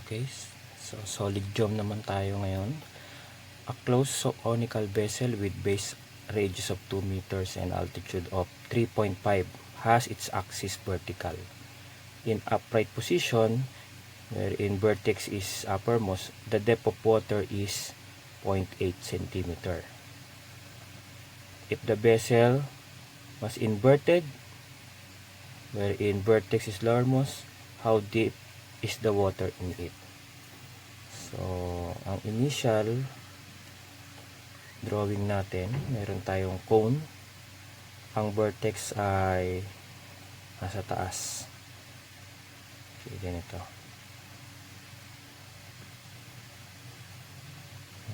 Okay, so solid dome naman tayo ngayon. A closed conical vessel with base radius of 2 meters and altitude of 3.5 has its axis vertical. In upright position, wherein vertex is uppermost, the depth of water is 0.8 centimeter. If the vessel was inverted, wherein vertex is lowermost, how deep is the water in it? So, ang initial drawing natin, meron tayong cone. Ang vertex ay nasa taas. Okay, ganito.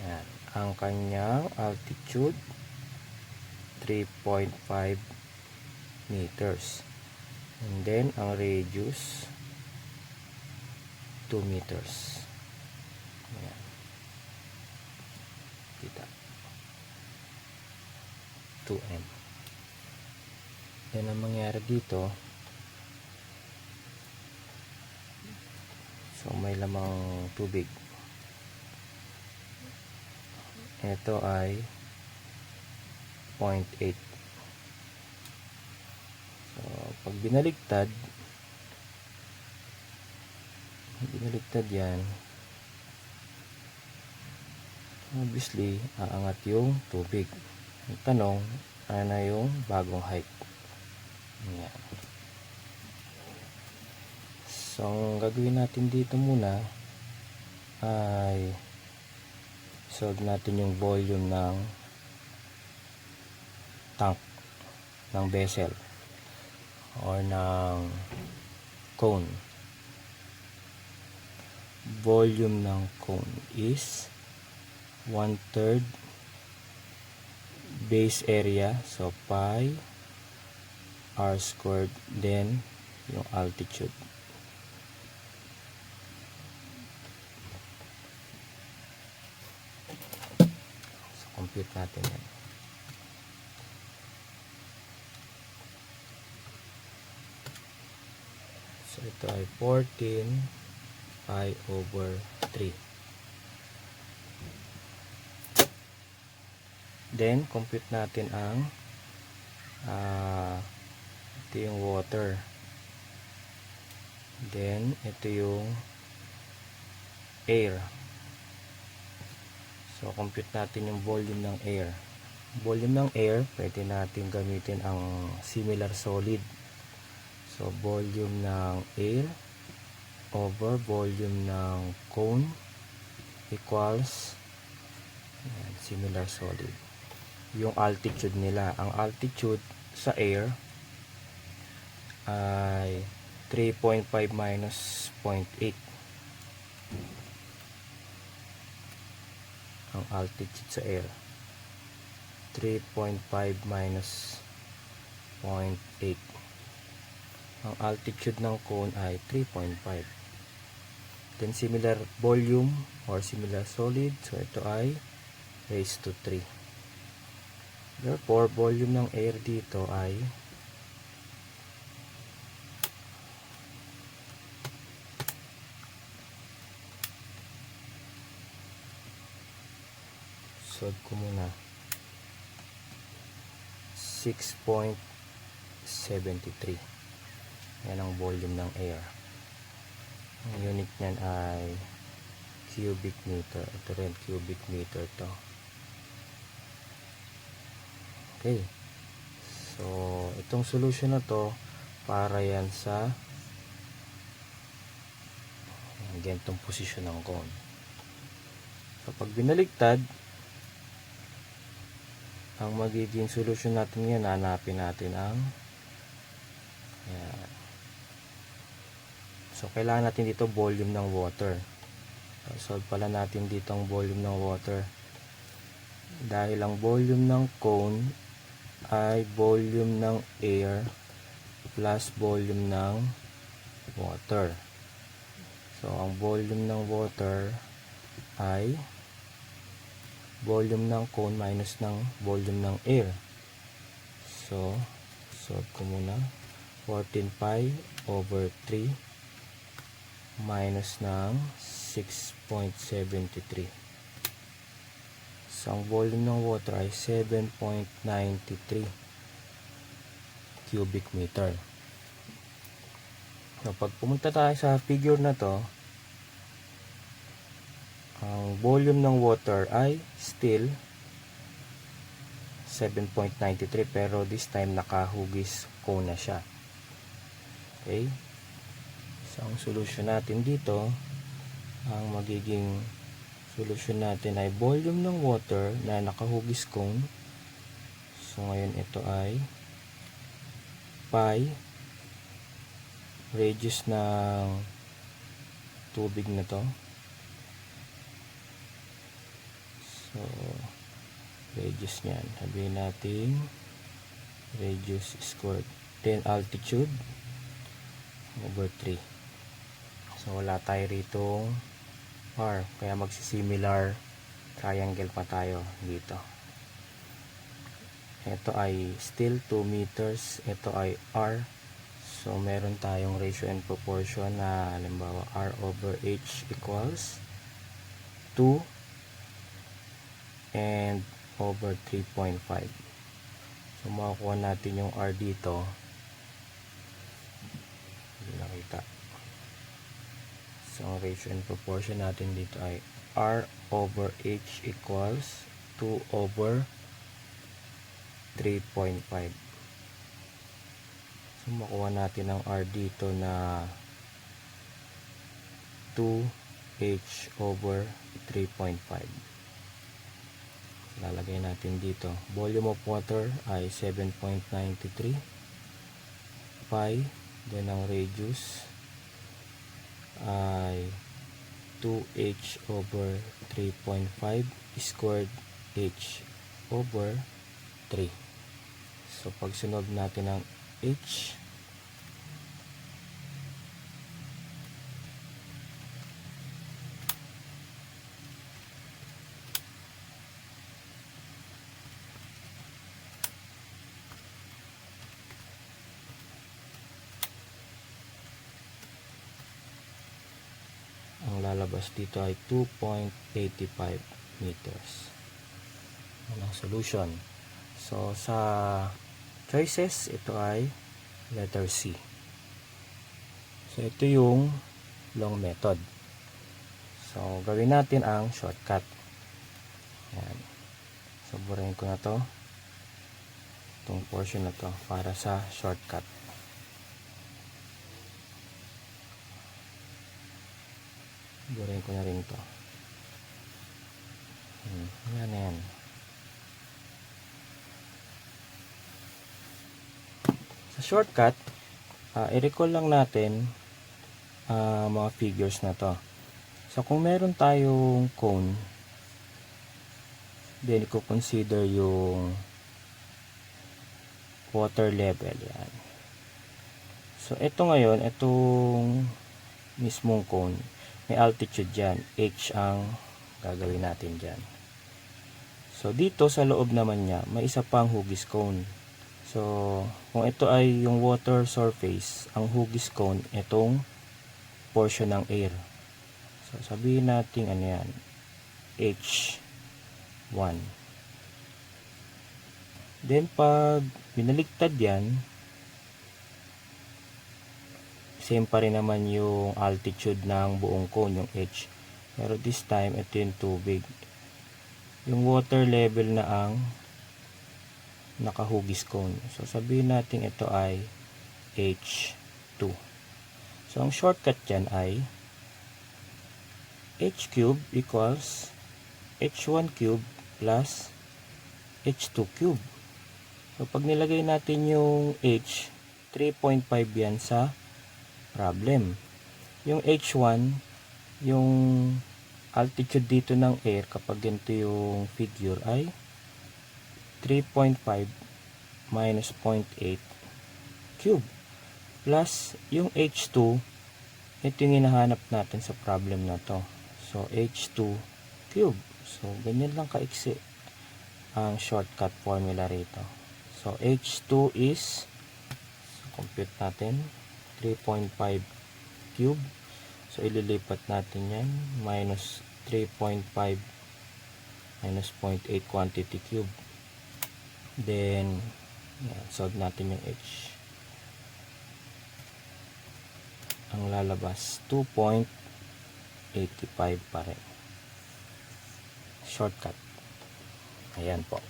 Yan. Ang kanyang altitude 3.5 meters. And then, ang radius 2 meters. Yan. Kita. 2M. Yan ang mangyari dito. So, may lamang tubig. Ito ay 0.8. So, pag binaligtad yan, obviously, aangat yung tubig. Ang tanong, ano na yung bagong height? Yan. So, ang gagawin natin dito muna ay solve natin yung volume ng tank ng vessel or ng cone. Volume ng cone is 1/3 base area, so pi r squared, then yung altitude. So compute natin yan. So ito ay 14 pi over 3. Then, compute natin ang ito yung water. Then, ito yung air. So, compute natin yung volume ng air. Volume ng air, pwede natin gamitin ang similar solid. So, volume ng air over volume ng cone equals similar solid. Yung altitude nila. Ang altitude sa air ay 3.5 minus 0.8. Ang altitude sa air 3.5 minus 0.8. Ang altitude ng cone ay 3.5. Then similar volume or similar solid, so ito ay raised to 3. Therefore, volume ng air dito ay solve ko muna 6.73. Yan ang volume ng air. Ang unit niyan ay cubic meter. Ito rin cubic meter to. Okay. So, itong solution na to para yan sa ganitong posisyon ng cone. So, pag binaligtad, ang magiging solution natin yan, hanapin natin ang yan. So, kailangan natin dito volume ng water. So, solve pala natin dito ang volume ng water. Dahil ang volume ng cone ay volume ng air plus volume ng water. So, ang volume ng water ay volume ng cone minus ng volume ng air. So, solve ko muna. 14 pi over 3 minus ng 6.73. So ang volume ng water ay 7.93 cubic meter. So pag pumunta tayo sa figure na to, ang volume ng water ay still 7.93, pero this time nakahugis cone na siya. Okay, so ang solution natin dito, ang magiging solution natin ay volume ng water na nakahugis cone. So ngayon ito ay pi radius ng tubig na to. So radius niyan, sabihin natin radius squared, then altitude over 3. So wala tayo rito r, kaya magsisimilar triangle pa tayo dito. Ito ay still 2 meters, ito ay r. So meron tayong ratio and proportion na halimbawa r over h equals 2 and over 3.5. So makakuha natin yung r dito, hindi nakita. So ang ratio and proportion natin dito ay r over h equals 2 over 3.5. So makuha natin ang r dito na 2h over 3.5. Lalagay natin dito. Volume of water ay 7.93 pi, then ang radius ay 2h over 3.5 squared h over 3. So pag sunod natin ang h, ang lalabas dito ay 2.85 meters. Ang solution. So sa choices, ito ay letter C. So ito yung long method. So gawin natin ang shortcut. Yan. So burahin ko na to, itong portion na to para sa shortcut. Burahin ko na rin to. Yan. Sa shortcut, i-recall lang natin mga figures na to. So kung meron tayong cone, then i-consider yung water level. Yan. So ito ngayon, itong mismong cone, may altitude dyan. H ang gagawin natin dyan. So dito sa loob naman niya, may isa pang hugis cone. So kung ito ay yung water surface, ang hugis cone, itong portion ng air. So sabihin natin ano yan, H1. Then pag binaligtad yan, same pa rin naman yung altitude ng buong cone, yung H. Pero this time, ito yung tubig. Yung water level na ang nakahugis cone. So sabihin natin ito ay H2. So ang shortcut dyan ay H cube equals H1 cube plus H2 cube. So pag nilagay natin yung H, 3.5 yan sa problem. Yung H1, yung altitude dito ng air kapag ganito yung figure ay 3.5 minus 0.8 cube plus yung H2, ito yung hinahanap natin sa problem na to. So H2 cube. So ganyan lang kaiksi ang shortcut formula rito. So H2 is, so compute natin, 3.5 cube. So ililipat natin yan, minus 3.5 minus 0.8 quantity cube. Then yan, solve natin yung h. Ang lalabas 2.85 pa rin. Shortcut. Ayan po.